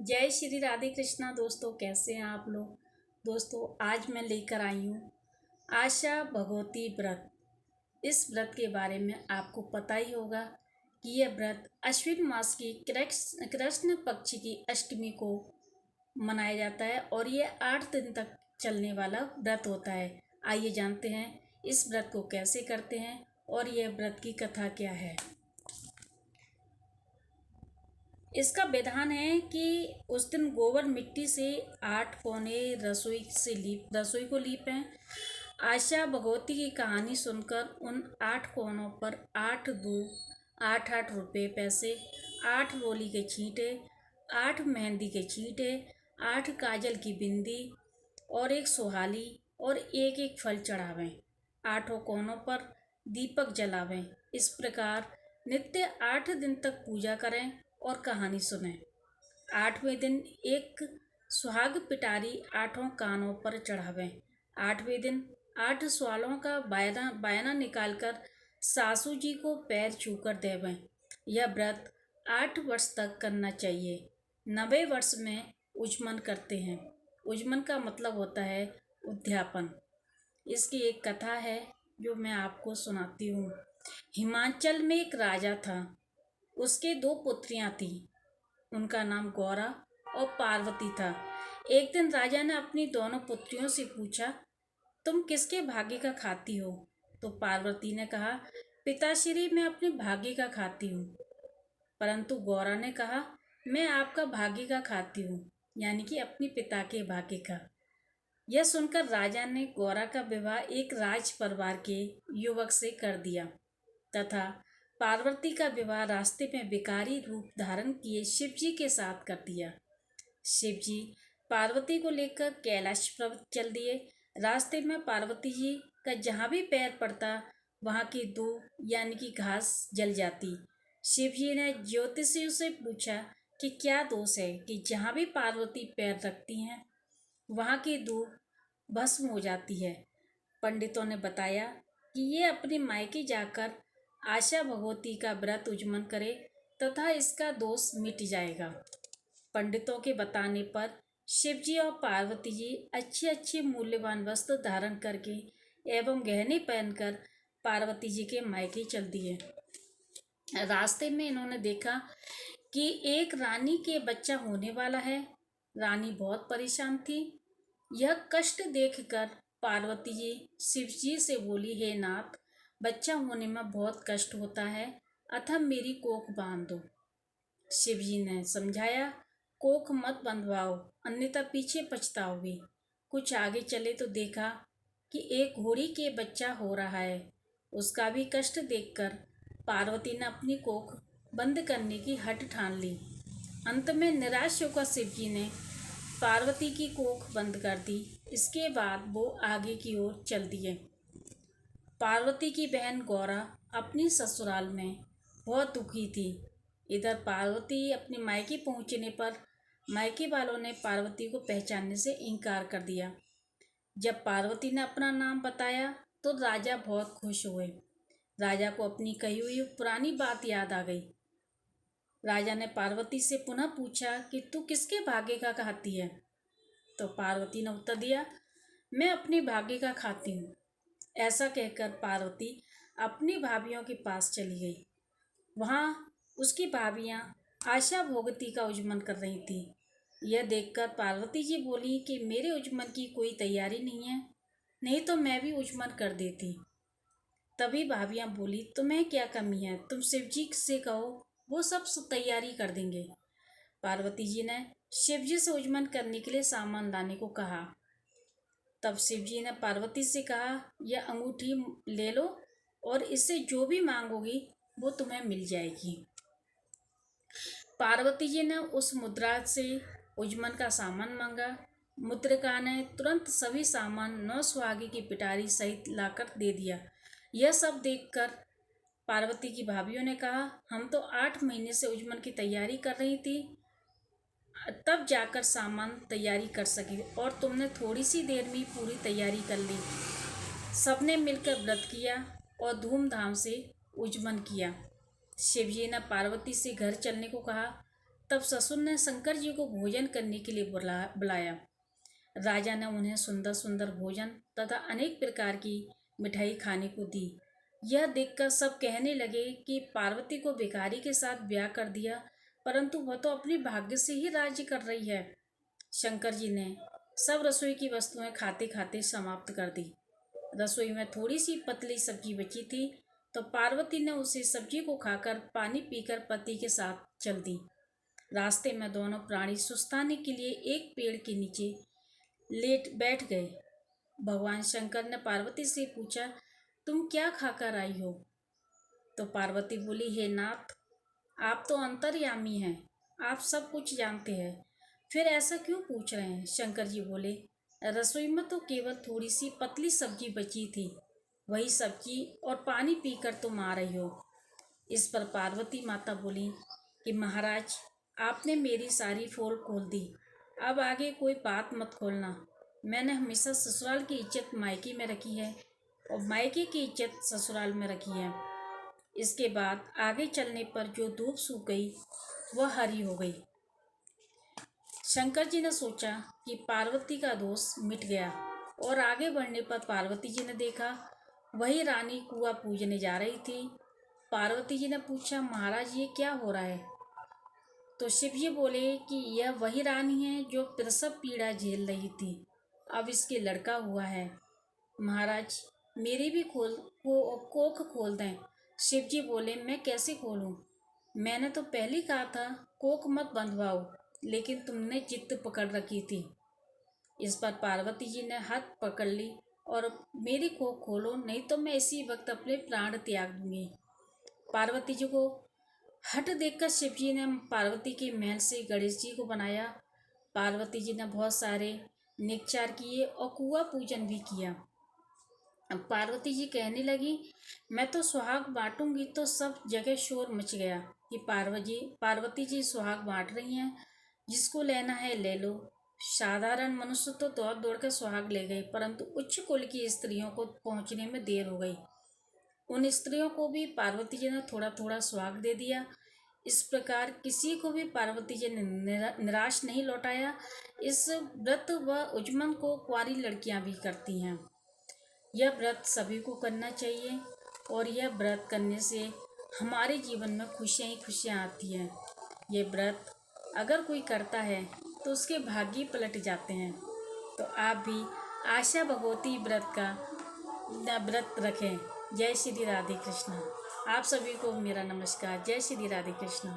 जय श्री राधे कृष्णा। दोस्तों, कैसे हैं आप लोग। दोस्तों, आज मैं लेकर आई हूँ आशा भगवती व्रत। इस व्रत के बारे में आपको पता ही होगा कि यह व्रत अश्विन मास की कृष्ण पक्ष की अष्टमी को मनाया जाता है और ये 8 दिन तक चलने वाला व्रत होता है। आइए जानते हैं इस व्रत को कैसे करते हैं और यह व्रत की कथा क्या है। इसका विधान है कि उस दिन गोबर मिट्टी से 8 कोने रसोई को लीपें। आशा भगवती की कहानी सुनकर उन 8 कोनों पर 8 दो 8 रुपये पैसे, 8 रोली के छींटे, 8 मेहंदी के छींटे, 8 काजल की बिंदी और एक सुहाली और एक एक फल चढ़ावें। 8 कोनों पर दीपक जलावें। इस प्रकार नित्य 8 दिन तक पूजा करें और कहानी सुने। 8वें दिन एक सुहाग पिटारी 8 कानों पर चढ़ावें। 8वें दिन 8 सवालों का बायना निकालकर सासू जी को पैर छूकर देवें। यह व्रत 8 वर्ष तक करना चाहिए। 90 वर्ष में उज्मन करते हैं। उज्मन का मतलब होता है उद्यापन। इसकी एक कथा है जो मैं आपको सुनाती हूँ। हिमाचल में एक राजा था। उसके 2 पुत्रियां थीं। उनका नाम गौरा और पार्वती था। एक दिन राजा ने अपनी दोनों पुत्रियों से पूछा, तुम किसके भाग्य का खाती हो। तो पार्वती ने कहा, पिताश्री, मैं अपने भाग्य का खाती हूँ। परंतु गौरा ने कहा, मैं आपका भाग्य का खाती हूँ, यानी कि अपने पिता के भाग्य का। यह सुनकर राजा ने गौरा का विवाह एक राज परिवार के युवक से कर दिया तथा पार्वती का विवाह रास्ते में विकारी रूप धारण किए शिवजी के साथ कर दिया। शिवजी पार्वती को लेकर कैलाश पर्वत चल दिए। रास्ते में पार्वती जी का जहाँ भी पैर पड़ता वहाँ की दूब यानी कि घास जल जाती। शिवजी ने ज्योतिषियों से पूछा कि क्या दोष है कि जहाँ भी पार्वती पैर रखती हैं वहाँ की दूब भस्म हो जाती है। पंडितों ने बताया कि ये अपने मायके जाकर आशा भगवती का व्रत उज्जमन करे तथा इसका दोष मिट जाएगा। पंडितों के बताने पर शिवजी और पार्वती जी अच्छे अच्छे मूल्यवान वस्त्र धारण करके एवं गहने पहनकर पार्वती जी के मायके चल दिए। रास्ते में इन्होंने देखा कि एक रानी के बच्चा होने वाला है। रानी बहुत परेशान थी। यह कष्ट देखकर पार्वती जी शिवजी से बोली, हे नाथ, बच्चा होने में बहुत कष्ट होता है, अतः मेरी कोख बांध दो। शिवजी ने समझाया, कोख मत बंधवाओ, अन्यथा पीछे पछताओगे। कुछ आगे चले तो देखा कि एक घोड़ी के बच्चा हो रहा है। उसका भी कष्ट देखकर पार्वती ने अपनी कोख बंद करने की हट ठान ली। अंत में निराश होकर शिवजी ने पार्वती की कोख बंद कर दी। इसके बाद वो आगे की ओर चल दिए। पार्वती की बहन गौरा अपनी ससुराल में बहुत दुखी थी। इधर पार्वती अपने मायके पहुंचने पर मायके वालों ने पार्वती को पहचानने से इनकार कर दिया। जब पार्वती ने अपना नाम बताया तो राजा बहुत खुश हुए। राजा को अपनी कही हुई पुरानी बात याद आ गई। राजा ने पार्वती से पुनः पूछा कि तू किसके भाग्य का खाती है। तो पार्वती ने उत्तर दिया, मैं अपने भाग्य का खाती हूँ। ऐसा कहकर पार्वती अपनी भाभियों के पास चली गई। वहाँ उसकी भाभियाँ आशा भगवती का उज्जमन कर रही थी। यह देखकर पार्वती जी बोली कि मेरे उज्जमन की कोई तैयारी नहीं है, नहीं तो मैं भी उज्जमन कर देती। तभी भाभियाँ बोली, तुम्हें क्या कमी है, तुम शिवजी से कहो, वो सब तैयारी कर देंगे। पार्वती जी ने शिवजी से उज्जमन करने के लिए सामान लाने को कहा। तब शिवजी ने पार्वती से कहा, यह अंगूठी ले लो और इससे जो भी मांगोगी वो तुम्हें मिल जाएगी। पार्वती जी ने उस मुद्रा से उज्जमन का सामान मांगा। मुद्रिका ने तुरंत सभी सामान 9 सुहागी की पिटारी सहित लाकर दे दिया। यह सब देखकर पार्वती की भाभियों ने कहा, हम तो 8 महीने से उज्जमन की तैयारी कर रही थी, तब जाकर सामान तैयारी कर सकी और तुमने थोड़ी सी देर में पूरी तैयारी कर ली। सबने मिलकर व्रत किया और धूमधाम से उज्जमन किया। शिवजी ने पार्वती से घर चलने को कहा। तब ससुर ने शंकर जी को भोजन करने के लिए बुलाया। राजा ने उन्हें सुंदर सुंदर भोजन तथा अनेक प्रकार की मिठाई खाने को दी। यह देखकर सब कहने लगे कि पार्वती को भिखारी के साथ ब्याह कर दिया, परंतु वह तो अपने भाग्य से ही राज्य कर रही है। शंकर जी ने सब रसोई की वस्तुएं खाते खाते समाप्त कर दी। रसोई में थोड़ी सी पतली सब्जी बची थी, तो पार्वती ने उसी सब्जी को खाकर पानी पीकर पति के साथ चल दी। रास्ते में दोनों प्राणी सुस्ताने के लिए एक पेड़ के नीचे लेट बैठ गए। भगवान शंकर ने पार्वती से पूछा, तुम क्या खाकर आई हो? तो पार्वती बोली, हे नाथ, आप तो अंतर्यामी हैं, आप सब कुछ जानते हैं, फिर ऐसा क्यों पूछ रहे हैं? शंकर जी बोले, रसोई में तो केवल थोड़ी सी पतली सब्जी बची थी, वही सब्जी और पानी पीकर तुम आ रही हो। इस पर पार्वती माता बोली कि महाराज, आपने मेरी सारी पोल खोल दी, अब आगे कोई बात मत खोलना। मैंने हमेशा ससुराल की इज्जत मायके में रखी है और मायके की इज्जत ससुराल में रखी है। इसके बाद आगे चलने पर जो धूप सूख गई वह हरी हो गई। शंकर जी ने सोचा कि पार्वती का दोष मिट गया और आगे बढ़ने पर पार्वती जी ने देखा वही रानी कुआं पूजने जा रही थी। पार्वती जी ने पूछा, महाराज ये क्या हो रहा है? तो शिव जी बोले कि यह वही रानी है जो प्रसव पीड़ा झेल रही थी, अब इसके लड़का हुआ है। महाराज मेरी भी कोख खोल दें। शिव जी बोले, मैं कैसे खोलूं? मैंने तो पहले कहा था कोख मत बंधवाओ, लेकिन तुमने जिद पकड़ रखी थी। इस पर पार्वती जी ने हाथ पकड़ ली और मेरी कोख खोलो, नहीं तो मैं इसी वक्त अपने प्राण त्याग दूंगी। पार्वती जी को हट देखकर शिव जी ने पार्वती के महल से गणेश जी को बनाया। पार्वती जी ने बहुत सारे निच्चार किए और कुआं पूजन भी किया। अब पार्वती जी कहने लगी, मैं तो सुहाग बांटूंगी, तो सब जगह शोर मच गया कि पार्वती जी सुहाग बांट रही हैं, जिसको लेना है ले लो। साधारण मनुष्य तो दौड़ दौड़ कर सुहाग ले गए, परंतु उच्च कुल की स्त्रियों को पहुंचने में देर हो गई। उन स्त्रियों को भी पार्वती जी ने थोड़ा थोड़ा सुहाग दे दिया। इस प्रकार किसी को भी पार्वती जी ने निराश नहीं लौटाया। इस व्रत व उज्जमन को कुंवारी लड़कियां भी करती हैं। यह व्रत सभी को करना चाहिए और यह व्रत करने से हमारे जीवन में खुशियाँ ही खुशियाँ आती हैं। ये व्रत अगर कोई करता है तो उसके भाग्य पलट जाते हैं। तो आप भी आशा भगवती व्रत का व्रत रखें। जय श्री राधे कृष्ण। आप सभी को मेरा नमस्कार। जय श्री राधे कृष्ण।